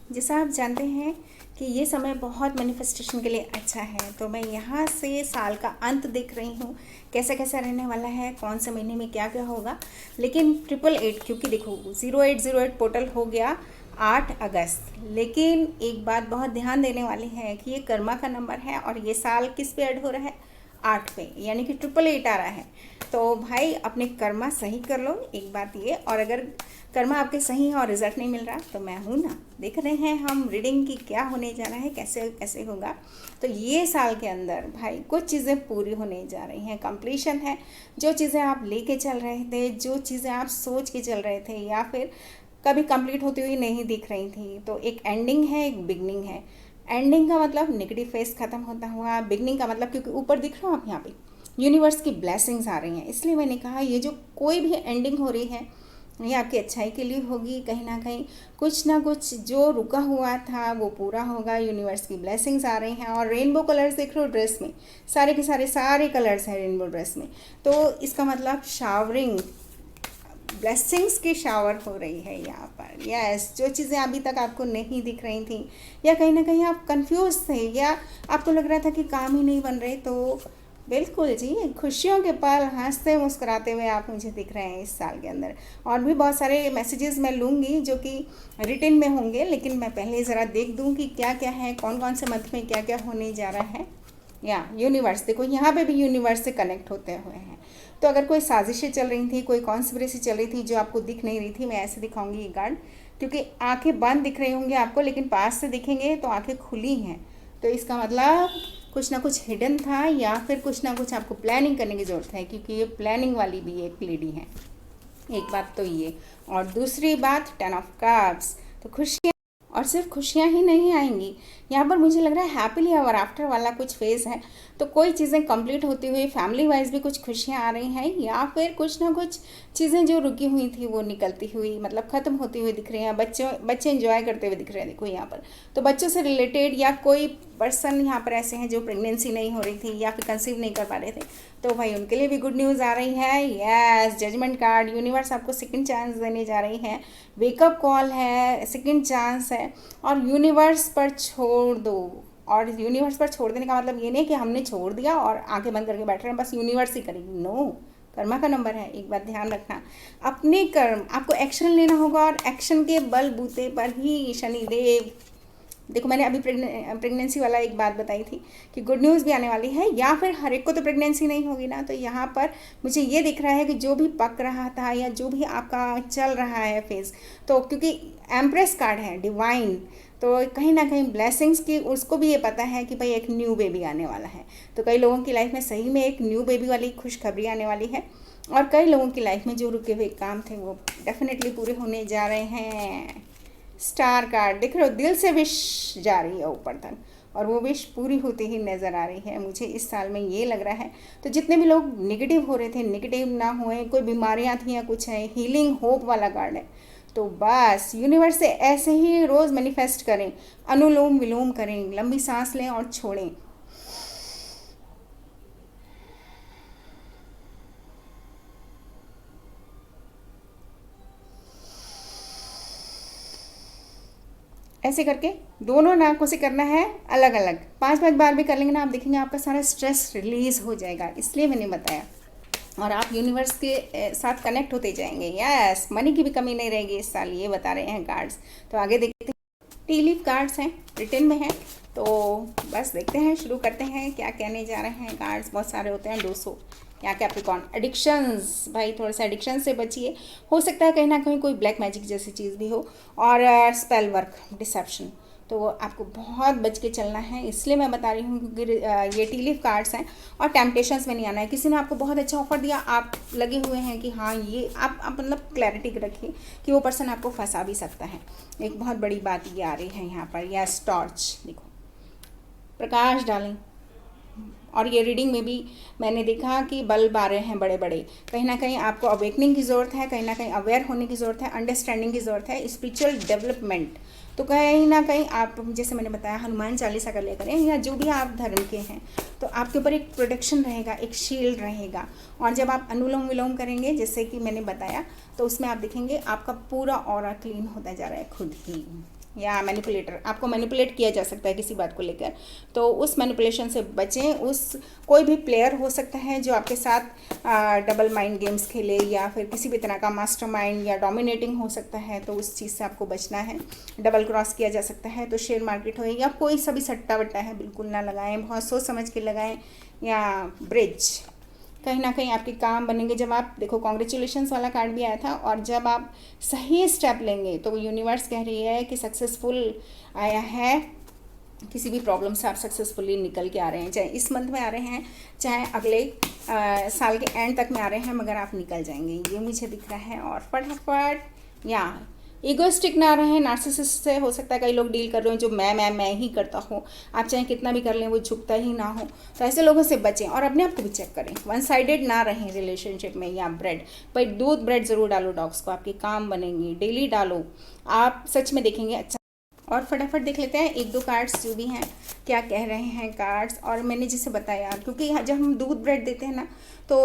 जैसा आप जानते हैं कि ये समय बहुत मैनिफेस्टेशन के लिए अच्छा है, तो मैं यहाँ से साल का अंत देख रही हूँ कैसा कैसा रहने वाला है, कौन से महीने में क्या क्या होगा। लेकिन 888, क्योंकि देखो 0808 पोर्टल हो गया 8 अगस्त। लेकिन एक बात बहुत ध्यान देने वाली है कि ये कर्मा का नंबर है और ये साल किस पे ऐड हो रहा है, 8 पे, यानी कि 888 आ रहा है। तो भाई अपने कर्मा सही कर लो, एक बात ये। और अगर कर्मा आपके सही है और रिजल्ट नहीं मिल रहा तो मैं हूँ ना, देख रहे हैं हम रीडिंग की क्या होने जा रहा है, कैसे कैसे होगा। तो ये साल के अंदर भाई कुछ चीज़ें पूरी होने जा रही हैं, कंप्लीशन है। जो चीज़ें आप लेके चल रहे थे, जो चीज़ें आप सोच के चल रहे थे या फिर कभी कंप्लीट होती हुई नहीं दिख रही थी, तो एक एंडिंग है, एक बिगनिंग है। एंडिंग का मतलब नेगेटिव फेस खत्म होता हुआ, बिगनिंग का मतलब, क्योंकि ऊपर दिख रहा हो आप यहाँ पे यूनिवर्स की ब्लेसिंग्स आ रही हैं, इसलिए मैंने कहा ये जो कोई भी एंडिंग हो रही है ये आपकी अच्छाई के लिए होगी। कहीं ना कुछ जो रुका हुआ था वो पूरा होगा। यूनिवर्स की ब्लेसिंग्स आ रही हैं और रेनबो कलर्स देख रहे हो ड्रेस में, सारे के सारे कलर्स हैं रेनबो ड्रेस में। तो इसका मतलब शावरिंग, ब्लेसिंग्स की शावर हो रही है यहाँ पर। यस, जो चीज़ें अभी तक आपको नहीं दिख रही थी या कहीं ना कहीं आप कंफ्यूज थे या आपको लग रहा था कि काम ही नहीं बन रहे, तो बिल्कुल जी, खुशियों के पल हंसते मुस्कुराते हुए आप मुझे दिख रहे हैं इस साल के अंदर। और भी बहुत सारे मैसेजेस मैं लूँगी जो कि रिटन में होंगे, लेकिन मैं पहले ज़रा देख दूँ कि क्या क्या है, कौन कौन से मंथ में क्या क्या होने जा रहा है। या यूनिवर्स, देखो यहाँ पे भी यूनिवर्स से कनेक्ट होते हुए हैं। तो अगर कोई साजिशें चल रही थी, कोई कॉन्स्पिरेसी चल रही थी जो आपको दिख नहीं रही थी, मैं ऐसे दिखाऊंगी ये कार्ड, क्योंकि आंखें बंद दिख रही होंगी आपको लेकिन पास से दिखेंगे तो आंखें खुली हैं। तो इसका मतलब कुछ ना कुछ हिडन था या फिर कुछ ना कुछ आपको प्लानिंग करने की ज़रूरत है, क्योंकि ये प्लानिंग वाली भी एक लेडी है। एक बात तो ये, और दूसरी बात 10 ऑफ कप्स। तो खुशियाँ, और सिर्फ खुशियाँ ही नहीं आएंगी यहाँ पर, मुझे लग रहा है हैप्पीली एवर आफ्टर वाला कुछ फेज़ है। तो कोई चीज़ें कंप्लीट होती हुई फैमिली वाइज भी कुछ खुशियाँ आ रही हैं, या फिर कुछ ना कुछ चीज़ें जो रुकी हुई थी वो निकलती हुई, मतलब ख़त्म होती हुई दिख रही हैं। बच्चे एंजॉय करते हुए दिख रहे हैं, देखो यहाँ पर। तो बच्चों से रिलेटेड या कोई पर्सन यहाँ पर ऐसे हैं जो प्रेगनेंसी नहीं हो रही थी या फिर कंसीव नहीं कर पा रहे थे, तो भाई उनके लिए भी गुड न्यूज़ आ रही है। यस, जजमेंट कार्ड, यूनिवर्स आपको सेकंड चांस देने जा रही है, वेकअप कॉल है, सेकंड चांस है। और यूनिवर्स पर छोड़ दो। और यूनिवर्स पर छोड़ देने का मतलब ये नहीं कि हमने छोड़ दिया और आंखें बंद करके बैठ रहे हैं बस यूनिवर्स ही करेगी, नो। कर्मा का नंबर है, एक बात ध्यान रखना। अपने कर्म आपको एक्शन लेना होगा और एक्शन के बल बूते पर ही शनिदेव, देखो मैंने अभी प्रेगनेंसी वाला एक बात बताई थी कि गुड न्यूज़ भी आने वाली है, या फिर हर एक को तो प्रेगनेंसी नहीं होगी ना। तो यहाँ पर मुझे ये दिख रहा है कि जो भी पक रहा था या जो भी आपका चल रहा है फेज़, तो क्योंकि एम्प्रेस कार्ड है डिवाइन, तो कहीं ना कहीं ब्लेसिंग्स की उसको भी ये पता है कि भाई एक न्यू बेबी आने वाला है। तो कई लोगों की लाइफ में सही में एक न्यू बेबी वाली खुशखबरी आने वाली है, और कई लोगों की लाइफ में जो रुके हुए काम थे वो डेफिनेटली पूरे होने जा रहे हैं। स्टार कार्ड दिख रहे हो, दिल से विश जा रही है ऊपर तक, और वो विश पूरी होती ही नज़र आ रही है मुझे इस साल में, ये लग रहा है। तो जितने भी लोग नेगेटिव हो रहे थे नेगेटिव ना हुए, कोई बीमारियां थी या कुछ है, हीलिंग होप वाला कार्ड है। तो बस यूनिवर्स से ऐसे ही रोज़ मैनिफेस्ट करें, अनुलोम विलोम करें, लंबी सांस लें और छोड़ें। ऐसे करके दोनों नाकों से करना है, अलग अलग 5-5 बार भी कर लेंगे ना, आप देखेंगे आपका सारा स्ट्रेस रिलीज हो जाएगा, इसलिए मैंने बताया। और आप यूनिवर्स के साथ कनेक्ट होते जाएंगे। यस, मनी की भी कमी नहीं रहेगी इस साल, ये बता रहे हैं कार्ड्स। तो आगे देखते हैं, टी लीफ कार्ड्स हैं, रिटर्न में हैं। तो बस देखते हैं, शुरू करते हैं क्या कहने जा रहे हैं कार्ड्स। बहुत सारे होते हैं, 200। यहाँ कैप्रिकॉर्न, एडिक्शंस, भाई थोड़ा सा एडिक्शन से बचिए, हो सकता है कहीं ना कहीं कोई ब्लैक मैजिक जैसी चीज़ भी हो, और स्पेल वर्क, डिसेप्शन, तो आपको बहुत बच के चलना है, इसलिए मैं बता रही हूँ क्योंकि ये टी लीफ कार्ड्स हैं। और टेम्पटेशंस में नहीं आना है। किसी ने आपको बहुत अच्छा ऑफर दिया, आप लगे हुए हैं कि हाँ ये आप मतलब क्लैरिटी रखिए कि वो पर्सन आपको फंसा भी सकता है। एक बहुत बड़ी बात ये आ रही है यहाँ पर। या टॉर्च, देखो प्रकाश डालें। और ये रीडिंग में भी मैंने देखा कि बल्ब आ रहे हैं बड़े बड़े, कहीं ना कहीं आपको अवेकनिंग की ज़रूरत है, कहीं ना कहीं अवेयर होने की ज़रूरत है, अंडरस्टैंडिंग की ज़रूरत है, स्पिरिचुअल डेवलपमेंट। तो कहीं ना कहीं आप, जैसे मैंने बताया, हनुमान चालीसा कर लिया करें, या जो भी आप धर्म के हैं, तो आपके ऊपर एक प्रोटेक्शन रहेगा, एक शील्ड रहेगा। और जब आप अनुलोम विलोम करेंगे जैसे कि मैंने बताया, तो उसमें आप देखेंगे आपका पूरा ऑरा क्लीन होता जा रहा है खुद ही। या मैनिपुलेटर, आपको मैनिपुलेट किया जा सकता है किसी बात को लेकर, तो उस मैनिपुलेशन से बचें। उस कोई भी प्लेयर हो सकता है जो आपके साथ डबल माइंड गेम्स खेले, या फिर किसी भी तरह का मास्टरमाइंड या डोमिनेटिंग हो सकता है, तो उस चीज़ से आपको बचना है। डबल क्रॉस किया जा सकता है, तो शेयर मार्केट हो या कोई सा भी सट्टा वट्टा है बिल्कुल ना लगाएं, बहुत सोच समझ के लगाएं। या ब्रिज, कहीं ना कहीं आपके काम बनेंगे। जब आप देखो, कॉन्ग्रेचुलेशंस वाला कार्ड भी आया था, और जब आप सही स्टेप लेंगे तो यूनिवर्स कह रही है कि सक्सेसफुल आया है, किसी भी प्रॉब्लम से आप सक्सेसफुली निकल के आ रहे हैं, चाहे इस मंथ में आ रहे हैं, चाहे अगले साल के एंड तक में आ रहे हैं, मगर आप निकल जाएंगे, ये मुझे दिख रहा है। और फटाफट या ईगोइस्टिक ना रहे, नार्सिसिस्ट से हो सकता है कई लोग डील कर रहे हो जो मैं ही करता हूँ, आप चाहे कितना भी कर लें वो झुकता ही ना हो, तो ऐसे लोगों से बचें। और अपने आप को भी चेक करें, वन साइडेड ना रहें रिलेशनशिप में। या ब्रेड, भाई दूध ब्रेड ज़रूर डालो डॉग्स को, आपके काम बनेंगे, डेली डालो, आप सच में देखेंगे अच्छा। और फटाफट देख लेते हैं एक दो कार्ड्स जो भी हैं क्या कह रहे हैं कार्ड्स। और मैंने जैसे बताया, क्योंकि जब हम दूध ब्रेड देते हैं ना, तो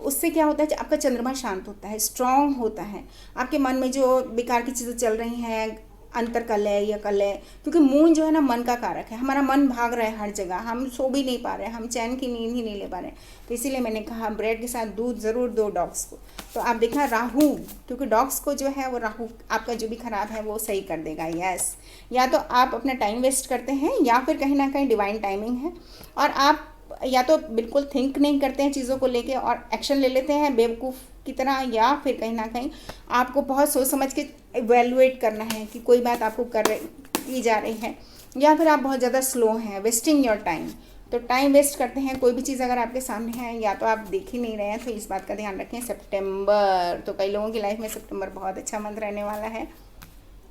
उससे क्या होता है कि आपका चंद्रमा शांत होता है, स्ट्रांग होता है, आपके मन में जो बेकार की चीज़ें चल रही हैं, अंतर कलह या कलह, क्योंकि मून जो है ना मन का कारक है, हमारा मन भाग रहा है हर जगह, हम सो भी नहीं पा रहे हैं, हम चैन की नींद ही नहीं ले पा रहे हैं, तो इसीलिए मैंने कहा ब्रेड के साथ दूध ज़रूर दो डॉग्स को। तो आप देखना राहु, क्योंकि डॉग्स को जो है वो राहु आपका जो भी खराब है वो सही कर देगा। यस, या तो आप अपना टाइम वेस्ट करते हैं, या फिर कहीं ना कहीं डिवाइन टाइमिंग है, और आप या तो बिल्कुल थिंक नहीं करते हैं चीज़ों को लेके और एक्शन ले लेते हैं बेवकूफ़ की तरह, या फिर कहीं ना कहीं आपको बहुत सोच समझ के इवेलुएट करना है कि कोई बात आपको की जा रही है, या फिर आप बहुत ज़्यादा स्लो हैं, वेस्टिंग योर टाइम। तो टाइम वेस्ट करते हैं, कोई भी चीज़ अगर आपके सामने है या तो आप देख ही नहीं रहे हैं, तो इस बात का ध्यान रखें। सितंबर, तो कई लोगों की लाइफ में सितंबर बहुत अच्छा मंथ रहने वाला है।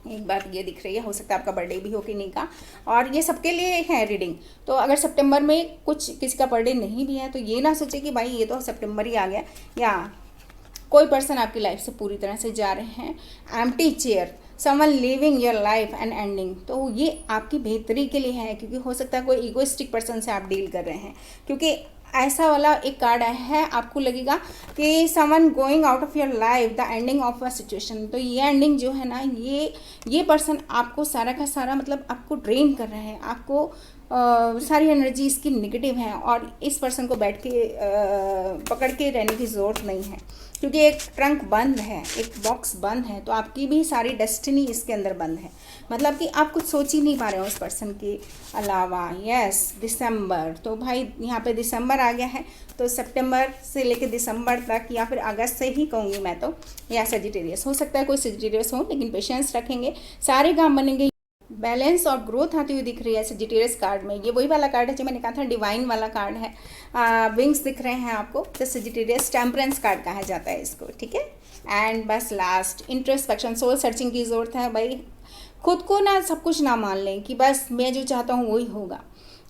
एक बात ये दिख रही है, हो सकता है आपका बर्थडे भी हो कि नहीं का, और ये सबके लिए है रीडिंग। तो अगर सितंबर में कुछ किसी का बर्थडे नहीं भी है, तो ये ना सोचे कि भाई ये तो सितंबर ही आ गया, या कोई पर्सन आपकी लाइफ से पूरी तरह से जा रहे हैं। Empty chair, someone living your life and ending, तो ये आपकी बेहतरी के लिए है, क्योंकि हो सकता है कोई इगोइस्टिक पर्सन से आप डील कर रहे हैं, क्योंकि ऐसा वाला एक कार्ड आया है, आपको लगेगा कि someone going out of your life, the ending of a situation. तो ये एंडिंग जो है ना, ये पर्सन आपको सारा का सारा मतलब आपको ड्रेन कर रहा है, आपको सारी एनर्जी इसकी निगेटिव है, और इस पर्सन को बैठ के पकड़ के रहने की ज़रूरत नहीं है, क्योंकि एक ट्रंक बंद है, एक बॉक्स बंद है, तो आपकी भी सारी डेस्टिनी इसके अंदर बंद है, मतलब कि आप कुछ सोच ही नहीं पा रहे हो उस पर्सन के अलावा। यस, दिसंबर, तो भाई यहाँ पे दिसंबर आ गया है, तो सितंबर से लेकर दिसंबर तक, या फिर अगस्त से ही कहूँगी मैं तो, या सजिटेरियस हो सकता है, कोई सजिटेरियस हो, लेकिन पेशेंस रखेंगे, सारे काम बनेंगे। बैलेंस और ग्रोथ आती हुई दिख रही है सजिटेरियस कार्ड में। ये वही वाला कार्ड है जो मैंने कहा था डिवाइन वाला कार्ड है। विंग्स दिख रहे हैं आपको, तो सजिटेरियस टेम्परेंस कार्ड कहा जाता है इसको, ठीक है। एंड बस लास्ट इंट्रोस्पेक्शन, सोल सर्चिंग की ज़रूरत है भाई, खुद को ना सब कुछ ना मान लें कि बस मैं जो चाहता हूँ वही होगा।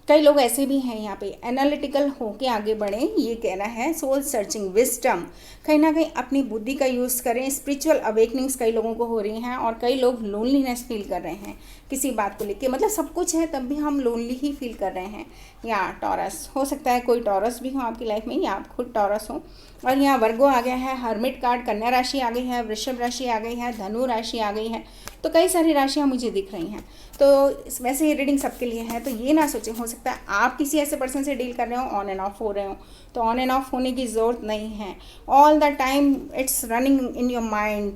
कई लोग ऐसे भी हैं यहाँ पे, एनालिटिकल होके आगे बढ़ें, ये कहना है। सोल सर्चिंग, विजडम, कहीं ना कहीं अपनी बुद्धि का यूज़ करें। स्पिरिचुअल अवेकनिंग्स कई लोगों को हो रही हैं, और कई लोग लोनलीनेस फील कर रहे हैं किसी बात को लेके, मतलब सब कुछ है तब भी हम लोनली ही फील कर रहे हैं। या टॉरस, हो सकता है कोई टॉरस भी हो आपकी लाइफ में, या आप खुद टॉरस हो। और यहाँ वर्गो आ गया है, हर्मिट कार्ड, कन्या राशि आ गई है, वृषभ राशि आ गई है, धनु राशि आ गई है, तो कई सारी राशियाँ मुझे दिख रही हैं। तो वैसे ये रीडिंग सबके लिए है, तो ये ना सोचें, हो सकता है आप किसी ऐसे पर्सन से डील कर रहे हो, ऑन एंड ऑफ हो रहे हो, तो ऑन एंड ऑफ होने की ज़रूरत नहीं है। All the time it's running in your mind,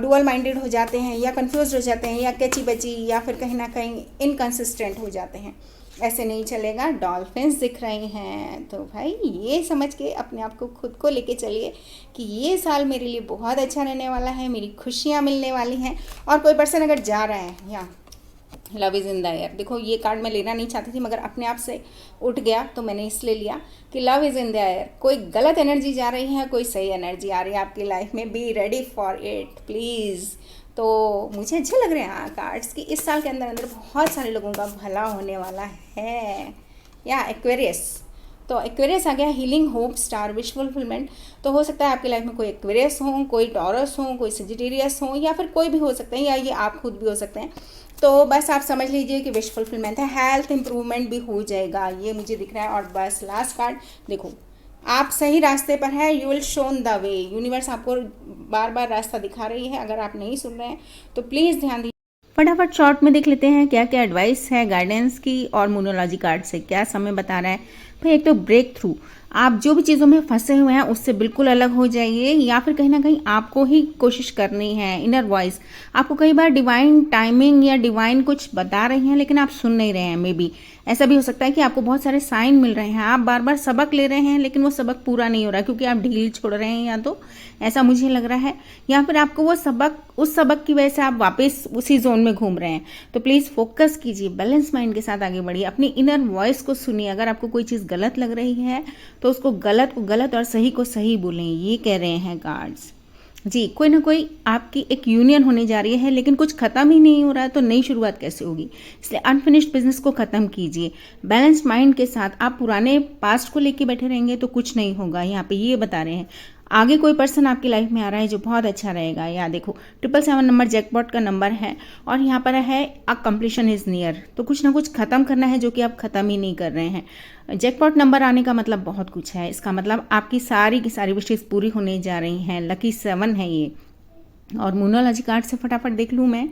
dual minded हो जाते हैं, या कंफ्यूज हो जाते हैं, या कैची बची, या फिर कहीं ना कहीं इनकंसिस्टेंट हो जाते हैं, ऐसे नहीं चलेगा। डॉल्फिन्स दिख रही हैं, तो भाई ये समझ के अपने आप को खुद को लेके चलिए कि ये साल मेरे लिए बहुत अच्छा रहने वाला है, मेरी खुशियाँ मिलने वाली हैं। और कोई पर्सन अगर जा रहा है, या love is in the air, देखो ये कार्ड मैं लेना नहीं चाहती थी, मगर अपने आप से उठ गया तो मैंने इसलिए लिया कि love is in the air. कोई गलत एनर्जी जा रही है, कोई सही एनर्जी आ रही है आपकी लाइफ में, be ready for it please. तो मुझे अच्छे लग रहे हैं कार्ड्स कि इस साल के अंदर अंदर बहुत सारे लोगों का भला होने वाला है। या एक्वेरियस, तो एक्वेरियस आ गया, healing, hope, star, wish fulfilment. तो हो सकता है आपकी लाइफ में कोई एक्वेरियस हो, कोई टॉरस हो, कोई सजिटेरियस हो, या फिर कोई भी हो सकता है, या ये आप खुद भी हो सकते हैं। तो बस आप समझ लीजिए कि विश फुलफिलमेंट है, हेल्थ इंप्रूवमेंट भी हो जाएगा, ये मुझे दिख रहा है। और बस लास्ट कार्ड देखो, आप सही रास्ते पर है, you will shown the way. Universe आपको बार बार रास्ता दिखा रही है, अगर आप नहीं सुन रहे हैं तो प्लीज़ ध्यान दीजिए। फटाफट शॉर्ट में देख लेते हैं क्या क्या एडवाइस है गाइडेंस की और न्यूमरोलॉजी कार्ड से क्या समय बता रहा है। भाई एक तो ब्रेक थ्रू, आप जो भी चीज़ों में फंसे हुए हैं उससे बिल्कुल अलग हो जाइए, या फिर कहीं ना कहीं आपको ही कोशिश करनी है। इनर वॉइस आपको कई बार डिवाइन टाइमिंग या डिवाइन कुछ बता रही हैं लेकिन आप सुन नहीं रहे हैं। मे बी ऐसा भी हो सकता है कि आपको बहुत सारे साइन मिल रहे हैं, आप बार बार सबक ले रहे हैं लेकिन वो सबक पूरा नहीं हो रहा क्योंकि आप ढील छोड़ रहे हैं, या तो ऐसा मुझे लग रहा है, या फिर आपको वो सबक, उस सबक की वजह से आप वापस उसी जोन में घूम रहे हैं। तो प्लीज़ फोकस कीजिए, बैलेंस माइंड के साथ आगे बढ़िए, अपनी इनर वॉइस को सुनिए। अगर आपको कोई चीज़ गलत लग रही है तो उसको गलत को गलत और सही को सही बोलें, ये कह रहे हैं कार्ड्स जी। कोई ना कोई आपकी एक यूनियन होने जा रही है लेकिन कुछ खत्म ही नहीं हो रहा है तो नई शुरुआत कैसे होगी, इसलिए अनफिनिश्ड बिजनेस को खत्म कीजिए बैलेंस्ड माइंड के साथ। आप पुराने पास्ट को लेके बैठे रहेंगे तो कुछ नहीं होगा। यहाँ पे ये बता रहे हैं आगे कोई पर्सन आपकी लाइफ में आ रहा है जो बहुत अच्छा रहेगा। या देखो 777 नंबर जैकपॉट का नंबर है और यहाँ पर है अ कंप्लीशन इज नियर, तो कुछ ना कुछ खत्म करना है जो कि आप खत्म ही नहीं कर रहे हैं। जैकपॉट नंबर आने का मतलब बहुत कुछ है, इसका मतलब आपकी सारी की सारी विशेष पूरी होने जा रही हैं। लकी 7 है ये। और न्यूमरोलॉजी कार्ड से फटाफट देख लूँ मैं।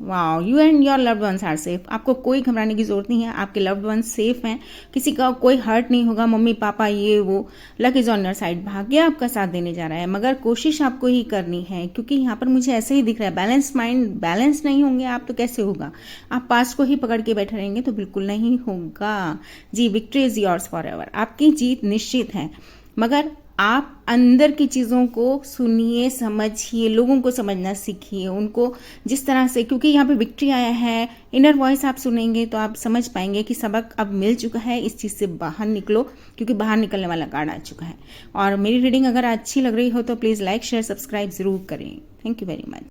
Wow, you and your loved ones are safe. आपको कोई घबराने की जरूरत नहीं है, आपके लव्ड वंस सेफ हैं, किसी का कोई हर्ट नहीं होगा, मम्मी पापा ये वो। Luck is on your side, भाग्य आपका साथ देने जा रहा है, मगर कोशिश आपको ही करनी है क्योंकि यहाँ पर मुझे ऐसे ही दिख रहा है बैलेंस माइंड। बैलेंस नहीं होंगे आप तो कैसे होगा, आप पास्ट को ही पकड़ के बैठे रहेंगे तो बिल्कुल नहीं होगा जी। Victory is yours forever, आपकी जीत निश्चित है, मगर आप अंदर की चीज़ों को सुनिए, समझिए, लोगों को समझना सीखिए, उनको जिस तरह से, क्योंकि यहाँ पे विक्ट्री आया है। इनर वॉइस आप सुनेंगे तो आप समझ पाएंगे कि सबक अब मिल चुका है, इस चीज़ से बाहर निकलो, क्योंकि बाहर निकलने वाला कार्ड आ चुका है। और मेरी रीडिंग अगर अच्छी लग रही हो तो प्लीज़ लाइक शेयर सब्सक्राइब ज़रूर करें। Thank you very much.